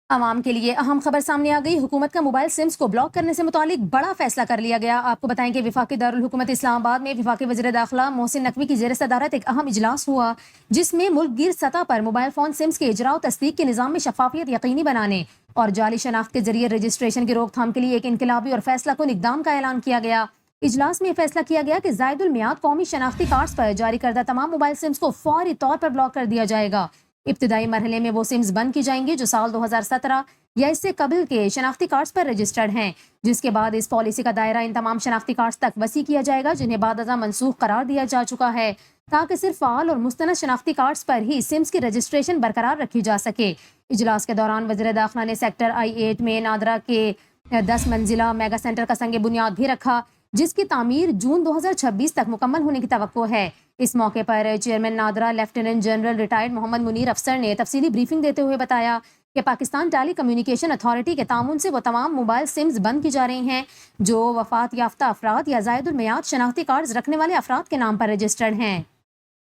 عوام کے لیے اہم خبر سامنے آ گئی۔ حکومت کا موبائل سمز کو بلاک کرنے سے متعلق بڑا فیصلہ کر لیا گیا۔ آپ کو بتائیں کہ وفاقی دارالحکومت اسلام آباد میں وفاقی وزیر داخلہ محسن نقوی کی زیر صدارت ایک اہم اجلاس ہوا، جس میں ملک گیر سطح پر موبائل فون سمز کے اجراء و تصدیق کے نظام میں شفافیت یقینی بنانے اور جعلی شناخت کے ذریعے رجسٹریشن کی روک تھام کے لیے ایک انقلابی اور فیصلہ کن اقدام کا اعلان کیا گیا۔ اجلاس میں یہ فیصلہ کیا گیا کہ زائد المیعاد قومی شناختی کارڈز پر جاری کردہ تمام موبائل سمز کو فوری طور پر بلاک کر دیا جائے گا۔ ابتدائی مرحلے میں وہ سمز بند کی جائیں گی جو سال 2017 یا اس سے قبل کے شناختی کارڈز پر رجسٹرڈ ہیں، جس کے بعد اس پالیسی کا دائرہ ان تمام شناختی کارڈز تک وسیع کیا جائے گا جنہیں بعد ازاں منسوخ قرار دیا جا چکا ہے، تاکہ صرف فعال اور مستند شناختی کارڈز پر ہی سمز کی رجسٹریشن برقرار رکھی جا سکے۔ اجلاس کے دوران وزیر داخلہ نے سیکٹر I-8 میں نادرا کے 10 منزلہ میگا سینٹر کا سنگ بنیاد بھی رکھا، جس کی تعمیر جون 2026 تک مکمل ہونے کی توقع ہے۔ اس موقع پر chairman NADRA lieutenant general retired Muhammad Munir Afsar نے تفصیلی بریفنگ دیتے ہوئے بتایا کہ پاکستان ٹیلی کمیونیکیشن اتھارٹی کے تعاون سے وہ تمام موبائل سمز بند کی جا رہی ہیں جو وفات یافتہ افراد یا زائد المیعاد شناختی کارڈز رکھنے والے افراد کے نام پر رجسٹرڈ ہیں۔